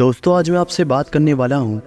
दोस्तों, आज मैं आपसे बात करने वाला हूँ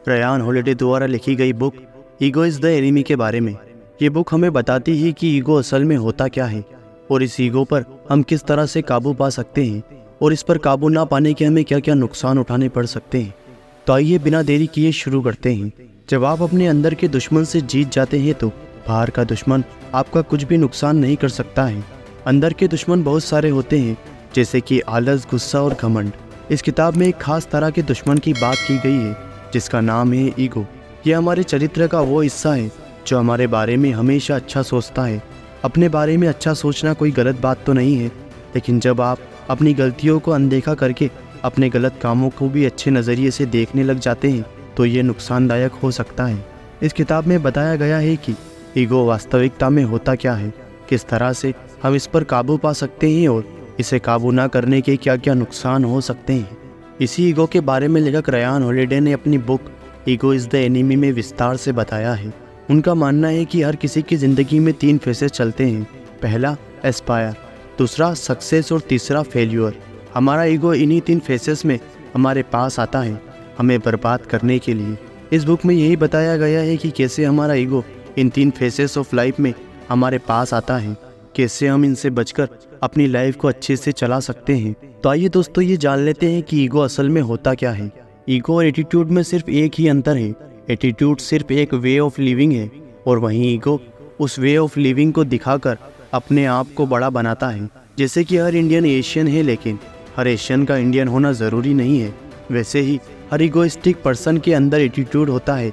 रयान हॉलिडे द्वारा लिखी गई book ego is the enemy के बारे में। ये बुक हमें बताती है कि ईगो असल में होता क्या है और इस ईगो पर हम किस तरह से काबू पा सकते हैं और इस पर काबू ना पाने के हमें क्या क्या नुकसान उठाने पड़ सकते हैं। तो आइए बिना देरी किए शुरू करते हैं। जब आप अपने अंदर के दुश्मन से जीत जाते हैं तो बाहर का दुश्मन आपका कुछ भी नुकसान नहीं कर सकता है। अंदर के दुश्मन बहुत सारे होते हैं, जैसे कि आलस, गुस्सा और घमंड। इस किताब में एक खास तरह के दुश्मन की बात की गई है जिसका नाम है ईगो। यह हमारे चरित्र का वो हिस्सा है जो हमारे बारे में हमेशा अच्छा सोचता है। अपने बारे में अच्छा सोचना कोई गलत बात तो नहीं है, लेकिन जब आप अपनी गलतियों को अनदेखा करके अपने गलत कामों को भी अच्छे नज़रिए से देखने लग जाते हैं तो ये नुकसानदायक हो सकता है। इस किताब में बताया गया है कि ईगो वास्तविकता में होता क्या है, किस तरह से हम इस पर काबू पा सकते हैं और इसे काबू ना करने के क्या क्या नुकसान हो सकते हैं। इसी ईगो के बारे में लेखक रयान हॉलिडे ने अपनी book ego is the enemy में विस्तार से बताया है। उनका मानना है कि हर किसी की ज़िंदगी में 3 फेसेस चलते हैं। पहला एस्पायर, दूसरा सक्सेस और तीसरा फेल्यूर। हमारा ईगो इन्हीं 3 फेसेस में हमारे पास आता है हमें बर्बाद करने के लिए। इस बुक में यही बताया गया है कि कैसे हमारा ego in 3 faces of life में हमारे पास आता है, कैसे हम इनसे बचकर अपनी लाइफ को अच्छे से चला सकते हैं। तो आइए दोस्तों, ये जान लेते हैं कि ईगो असल में होता क्या है। ईगो और एटीट्यूड में सिर्फ एक ही अंतर है। एटीट्यूड सिर्फ एक वे ऑफ लिविंग है और वहीं ईगो उस वे ऑफ लिविंग को दिखाकर अपने आप को बड़ा बनाता है। जैसे कि हर इंडियन एशियन है, लेकिन हर एशियन का इंडियन होना ज़रूरी नहीं है। वैसे ही हर ईगोइस्टिक पर्सन के अंदर एटीट्यूड होता है,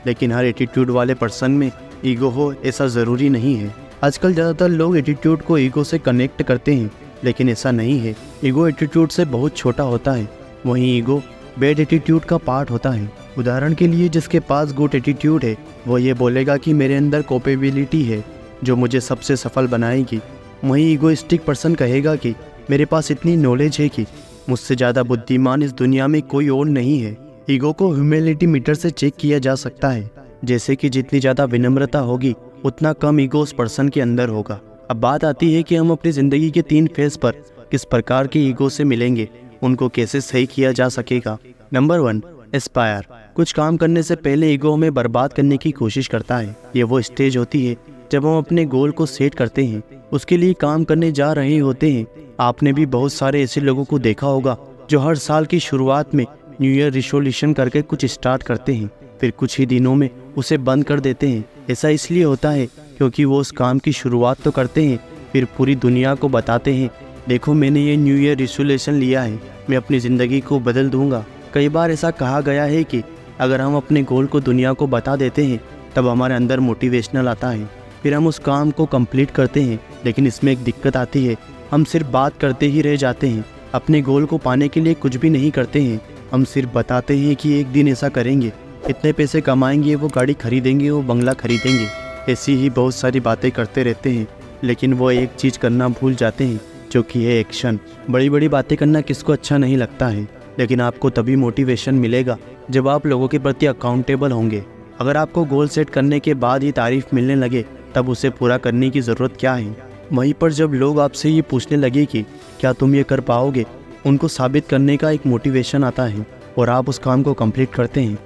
लेकिन हर एटीट्यूड वाले पर्सन में ईगो हो ऐसा ज़रूरी नहीं है। आजकल ज़्यादातर लोग एटीट्यूड को ईगो से कनेक्ट करते हैं, लेकिन ऐसा नहीं है। ईगो एटीट्यूड से बहुत छोटा होता है, वहीं ईगो बैड एटीट्यूड का पार्ट होता है। उदाहरण के लिए, जिसके पास गुड एटीट्यूड है वो ये बोलेगा कि मेरे अंदर कैपेबिलिटी है जो मुझे सबसे सफल बनाएगी। वहीं ईगोइस्टिक पर्सन कहेगा कि मेरे पास इतनी नॉलेज है कि मुझसे ज़्यादा बुद्धिमान इस दुनिया में कोई और नहीं है। ईगो को ह्यूमिलिटी मीटर से चेक किया जा सकता है, जैसे कि जितनी ज़्यादा विनम्रता होगी उतना कम ईगो उस पर्सन के अंदर होगा। अब बात आती है कि हम अपनी ज़िंदगी के 3 फेज पर किस प्रकार के ईगो से मिलेंगे, उनको कैसे सही किया जा सकेगा। Number 1, Aspire. कुछ काम करने से पहले ईगो हमें बर्बाद करने की कोशिश करता है। ये वो स्टेज होती है जब हम अपने गोल को सेट करते हैं, उसके लिए काम करने जा रहे होते हैं। आपने भी बहुत सारे ऐसे लोगों को देखा होगा जो हर साल की शुरुआत में न्यू ईयर रिजोल्यूशन करके कुछ स्टार्ट करते हैं, फिर कुछ ही दिनों में उसे बंद कर देते हैं। ऐसा इसलिए होता है क्योंकि वो उस काम की शुरुआत तो करते हैं, फिर पूरी दुनिया को बताते हैं, देखो मैंने ये न्यू ईयर रिजोल्यूशन लिया है, मैं अपनी ज़िंदगी को बदल दूंगा। कई बार ऐसा कहा गया है कि अगर हम अपने गोल को दुनिया को बता देते हैं तब हमारे अंदर मोटिवेशनल आता है, फिर हम उस काम को कंप्लीट करते हैं। लेकिन इसमें एक दिक्कत आती है, हम सिर्फ बात करते ही रह जाते हैं, अपने गोल को पाने के लिए कुछ भी नहीं करते हैं। हम सिर्फ बताते हैं कि एक दिन ऐसा करेंगे, इतने पैसे कमाएंगे, वो गाड़ी खरीदेंगे, वो बंगला खरीदेंगे। ऐसी ही बहुत सारी बातें करते रहते हैं, लेकिन वो एक चीज़ करना भूल जाते हैं जो कि है एक्शन। बड़ी बड़ी बातें करना किसको अच्छा नहीं लगता है, लेकिन आपको तभी मोटिवेशन मिलेगा जब आप लोगों के प्रति अकाउंटेबल होंगे। अगर आपको गोल सेट करने के बाद ही तारीफ मिलने लगे तब उसे पूरा करने की ज़रूरत क्या है। वहीं पर जब लोग आपसे ये पूछने लगे कि क्या तुम ये कर पाओगे, उनको साबित करने का एक मोटिवेशन आता है और आप उस काम को कंप्लीट करते हैं।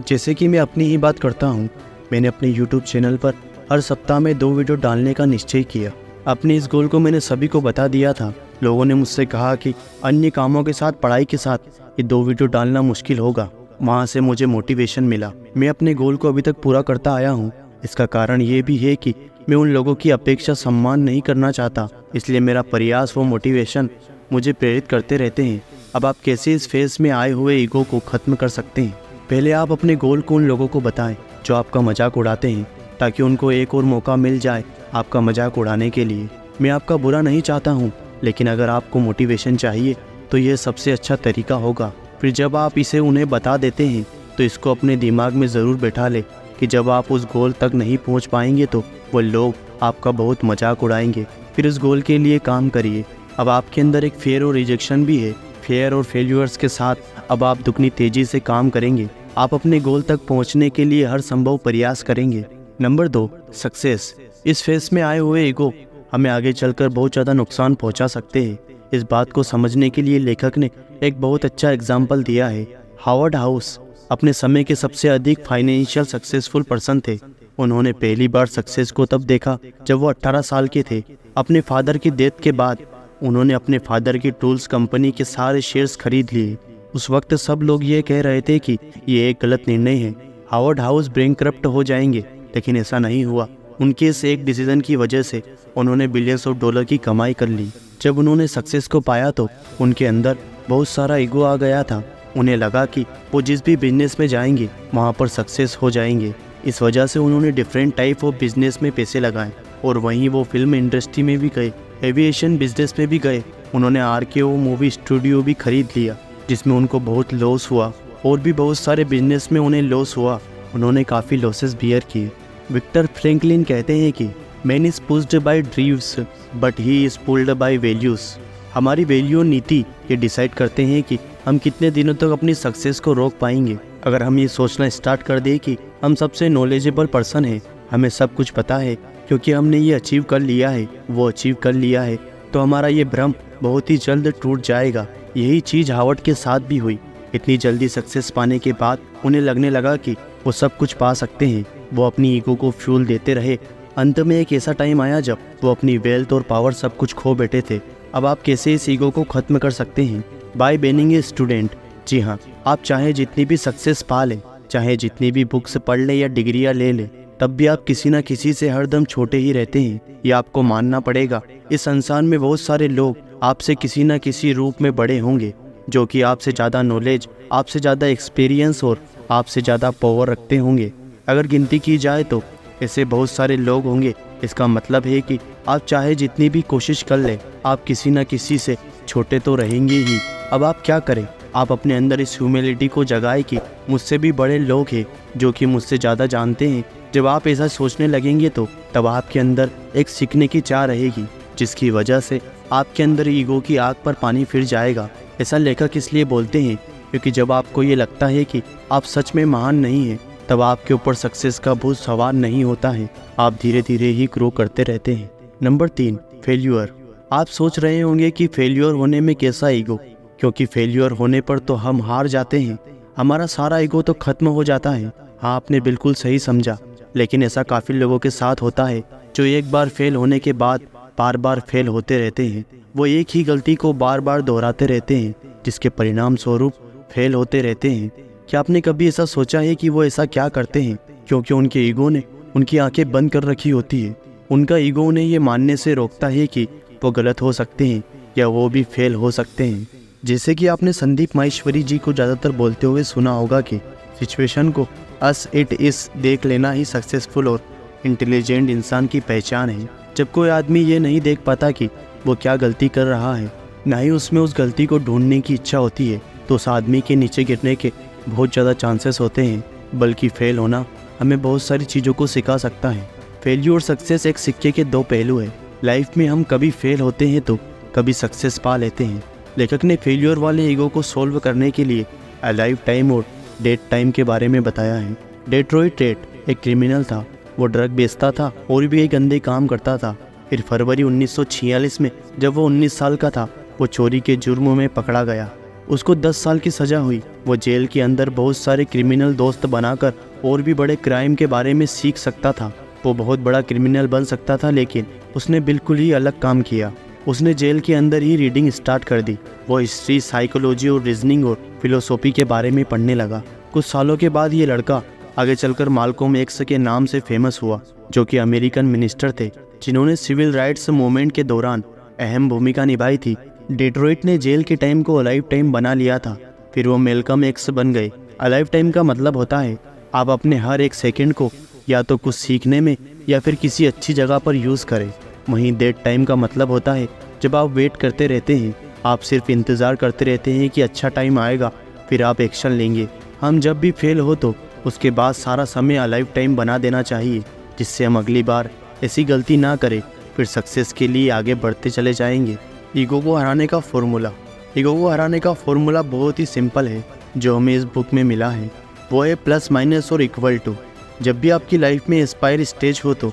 जैसे कि मैं अपनी ही बात करता हूँ, मैंने अपने यूट्यूब चैनल पर हर सप्ताह में 2 वीडियो डालने का निश्चय किया। अपने इस गोल को मैंने सभी को बता दिया था। लोगों ने मुझसे कहा कि अन्य कामों के साथ, पढ़ाई के साथ ये 2 वीडियो डालना मुश्किल होगा। वहाँ से मुझे मोटिवेशन मिला। मैं अपने गोल को अभी तक पूरा करता आया हूँ। इसका कारण ये भी है कि मैं उन लोगों की अपेक्षा सम्मान नहीं करना चाहता, इसलिए मेरा प्रयास व मोटिवेशन मुझे प्रेरित करते रहते हैं। अब आप कैसे इस फेज में आए हुए ईगो को ख़त्म कर सकते हैं? पहले आप अपने गोल को उन लोगों को बताएं जो आपका मजाक उड़ाते हैं, ताकि उनको एक और मौका मिल जाए आपका मजाक उड़ाने के लिए। मैं आपका बुरा नहीं चाहता हूँ, लेकिन अगर आपको मोटिवेशन चाहिए तो यह सबसे अच्छा तरीका होगा। फिर जब आप इसे उन्हें बता देते हैं तो इसको अपने दिमाग में ज़रूर बैठा ले कि जब आप उस गोल तक नहीं पहुँच पाएंगे तो वो लोग आपका बहुत मजाक उड़ाएंगे। फिर उस गोल के लिए काम करिए। अब आपके अंदर एक फेयर और रिजेक्शन भी है। फेयर और फेल्यूर्स के साथ अब आप दुगनी तेज़ी से काम करेंगे। आप अपने गोल तक पहुंचने के लिए हर संभव प्रयास करेंगे। Number 2, success. इस फेज में आए हुए ईगो हमें आगे चलकर बहुत ज़्यादा नुकसान पहुंचा सकते हैं। इस बात को समझने के लिए लेखक ने एक बहुत अच्छा एग्जाम्पल दिया है। हावर्ड हाउस अपने समय के सबसे अधिक फाइनेंशियल सक्सेसफुल पर्सन थे। उन्होंने पहली बार सक्सेस को तब देखा जब वो 18 साल के थे। अपने फादर की डेथ के बाद उन्होंने अपने फादर की टूल्स कंपनी के सारे शेयर्स खरीद लिए। उस वक्त सब लोग ये कह रहे थे कि ये एक गलत निर्णय है, हावर्ड हाउस बैंकरप्ट हो जाएंगे, लेकिन ऐसा नहीं हुआ। उनके इस एक डिसीजन की वजह से उन्होंने बिलियंस ऑफ डॉलर की कमाई कर ली। जब उन्होंने सक्सेस को पाया तो उनके अंदर बहुत सारा ईगो आ गया था। उन्हें लगा कि वो जिस भी बिजनेस में जाएंगे वहाँ पर सक्सेस हो जाएंगे। इस वजह से उन्होंने डिफरेंट टाइप ऑफ बिजनेस में पैसे लगाए और वहीं वो फिल्म इंडस्ट्री में भी गए, एविएशन बिजनेस में भी गए। उन्होंने RKO मूवी स्टूडियो भी खरीद लिया जिसमें उनको बहुत लॉस हुआ और भी बहुत सारे बिजनेस में उन्हें लॉस हुआ। उन्होंने काफ़ी लॉसेस बियर किए। विक्टर फ्रैंकलिन कहते हैं कि man is pushed by drives but he is pulled by values. हमारी वैल्यू और नीति ये डिसाइड करते हैं कि हम कितने दिनों तक अपनी सक्सेस को रोक पाएंगे। अगर हम ये सोचना स्टार्ट कर दें कि हम सबसे नॉलेजेबल पर्सन हैं, हमें सब कुछ पता है क्योंकि हमने ये अचीव कर लिया है, वो अचीव कर लिया है, तो हमारा ये भ्रम बहुत ही जल्द टूट जाएगा। यही चीज़ हावर्ड के साथ भी हुई। इतनी जल्दी सक्सेस पाने के बाद उन्हें लगने लगा कि वो सब कुछ पा सकते हैं। वो अपनी ईगो को फ्यूल देते रहे। अंत में एक ऐसा टाइम आया जब वो अपनी वेल्थ और पावर सब कुछ खो बैठे थे। अब आप कैसे इस ईगो को ख़त्म कर सकते हैं? By being a student. जी हाँ, आप चाहे जितनी भी सक्सेस पा लें, चाहे जितनी भी बुक्स पढ़ लें या डिग्रियाँ ले लें, तब भी आप किसी न किसी से हरदम छोटे ही रहते हैं। ये आपको मानना पड़ेगा। इस संसार में बहुत सारे लोग आपसे किसी न किसी रूप में बड़े होंगे जो कि आपसे ज़्यादा नॉलेज, आपसे ज़्यादा एक्सपीरियंस और आपसे ज़्यादा पावर रखते होंगे। अगर गिनती की जाए तो ऐसे बहुत सारे लोग होंगे। इसका मतलब है कि आप चाहे जितनी भी कोशिश कर लें, आप किसी न किसी से छोटे तो रहेंगे ही। अब आप क्या करें? आप अपने अंदर इस ह्यूमिलिटी को जगाएं कि मुझसे भी बड़े लोग हैं जो कि मुझसे ज़्यादा जानते हैं। जब आप ऐसा सोचने लगेंगे तो तब आपके अंदर एक सीखने की चाह रहेगी जिसकी वजह से आपके अंदर ईगो की आग पर पानी फिर जाएगा। ऐसा लेखक इसलिए बोलते हैं क्योंकि जब आपको ये लगता है कि आप सच में महान नहीं हैं, तब आपके ऊपर सक्सेस का भूत सवार नहीं होता है। आप धीरे धीरे ही ग्रो करते रहते हैं। Number 3, failure. आप सोच रहे होंगे कि फेल्यूर होने में कैसा ईगो, क्योंकि फेल्यूर होने पर तो हम हार जाते हैं, हमारा सारा ईगो तो खत्म हो जाता है। हाँ, आपने बिल्कुल सही समझा, लेकिन ऐसा काफ़ी लोगों के साथ होता है जो एक बार फेल होने के बाद बार बार फेल होते रहते हैं। वो एक ही गलती को बार बार दोहराते रहते हैं जिसके परिणाम स्वरूप फेल होते रहते हैं। क्या आपने कभी ऐसा सोचा है कि वो ऐसा क्या करते हैं? क्योंकि उनके ईगो ने उनकी आंखें बंद कर रखी होती है। उनका ईगो उन्हें ये मानने से रोकता है कि वो गलत हो सकते हैं या वो भी फेल हो सकते हैं। जैसे कि आपने संदीप माहेश्वरी जी को ज़्यादातर बोलते हुए सुना होगा कि सिचुएशन को अस इट इस देख लेना ही सक्सेसफुल और इंटेलिजेंट इंसान की पहचान है। जब कोई आदमी ये नहीं देख पाता कि वो क्या गलती कर रहा है, ना ही उसमें उस गलती को ढूंढने की इच्छा होती है, तो उस आदमी के नीचे गिरने के बहुत ज़्यादा चांसेस होते हैं। बल्कि फेल होना हमें बहुत सारी चीज़ों को सिखा सकता है। फेल्यूर और सक्सेस एक सिक्के के दो पहलू है। लाइफ में हम कभी फेल होते हैं तो कभी सक्सेस पा लेते हैं। लेखक ने फेल्यूर वाले ईगो को सोल्व करने के लिए अ लाइफ टाइम और डेट टाइम के बारे में बताया है। डेट्रॉइट रेड एक क्रिमिनल था। वो ड्रग बेचता था और भी एक गंदे काम करता था। फिर फरवरी 1946 में जब वो 19 साल का था, वो चोरी के जुर्म में पकड़ा गया। उसको 10 साल की सज़ा हुई। वो जेल के अंदर बहुत सारे क्रिमिनल दोस्त बनाकर और भी बड़े क्राइम के बारे में सीख सकता था। वो बहुत बड़ा क्रिमिनल बन सकता था, लेकिन उसने बिल्कुल ही अलग काम किया। उसने जेल के अंदर ही रीडिंग स्टार्ट कर दी। वो हिस्ट्री, साइकोलॉजी और रीजनिंग और फिलोसॉफी के बारे में पढ़ने लगा। कुछ सालों के बाद ये लड़का आगे चलकर माल्कोम एक्स के नाम से फेमस हुआ, जो कि अमेरिकन मिनिस्टर थे जिन्होंने सिविल राइट्स मूवमेंट के दौरान अहम भूमिका निभाई थी। डेट्रॉइट ने जेल के टाइम को अलाइव टाइम बना लिया था। फिर वो मेलकम एक्स बन गए। अलाइव टाइम का मतलब होता है आप अपने हर एक सेकंड को या तो कुछ सीखने में या फिर किसी अच्छी जगह पर यूज़ करें। वहीं डेट टाइम का मतलब होता है जब आप वेट करते रहते हैं, आप सिर्फ इंतज़ार करते रहते हैं कि अच्छा टाइम आएगा फिर आप एक्शन लेंगे। हम जब भी फेल हो तो उसके बाद सारा समय अलाइव टाइम बना देना चाहिए, जिससे हम अगली बार ऐसी गलती ना करें, फिर सक्सेस के लिए आगे बढ़ते चले जाएंगे। ईगो को हराने का फॉर्मूला। ईगो को हराने का फॉर्मूला बहुत ही सिंपल है जो हमें इस बुक में मिला है। वो है प्लस माइनस और इक्वल टू। जब भी आपकी लाइफ में एस्पायर स्टेज हो तो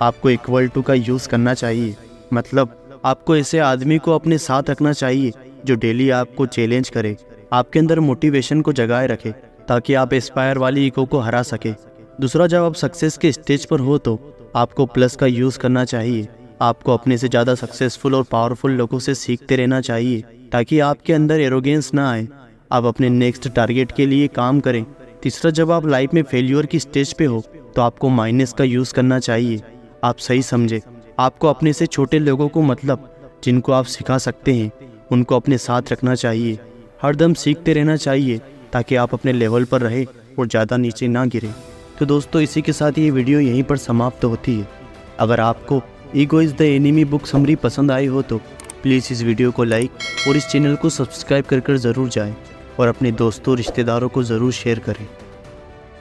आपको इक्वल टू का यूज़ करना चाहिए। मतलब आपको ऐसे आदमी को अपने साथ रखना चाहिए जो डेली आपको चैलेंज करे, आपके अंदर मोटिवेशन को जगाए रखे ताकि आप एस्पायर वाली ईगो को हरा सके। दूसरा, जब आप सक्सेस के स्टेज पर हो तो आपको प्लस का यूज़ करना चाहिए। आपको अपने से ज़्यादा सक्सेसफुल और पावरफुल लोगों से सीखते रहना चाहिए ताकि आपके अंदर एरोगेंस ना आए, आप अपने नेक्स्ट टारगेट के लिए काम करें। तीसरा, जब आप लाइफ में फेल्यूर की स्टेज पे हो तो आपको माइनस का यूज़ करना चाहिए। आप सही समझे, आपको अपने से छोटे लोगों को, मतलब जिनको आप सिखा सकते हैं, उनको अपने साथ रखना चाहिए। हरदम सीखते रहना चाहिए ताकि आप अपने लेवल पर रहे और ज़्यादा नीचे ना गिरे। तो दोस्तों, इसी के साथ ये वीडियो यहीं पर समाप्त होती है। अगर आपको ego is the enemy book summary पसंद आई हो तो प्लीज़ इस वीडियो को लाइक और इस चैनल को सब्सक्राइब कर ज़रूर जाएं और अपने दोस्तों रिश्तेदारों को ज़रूर शेयर करें।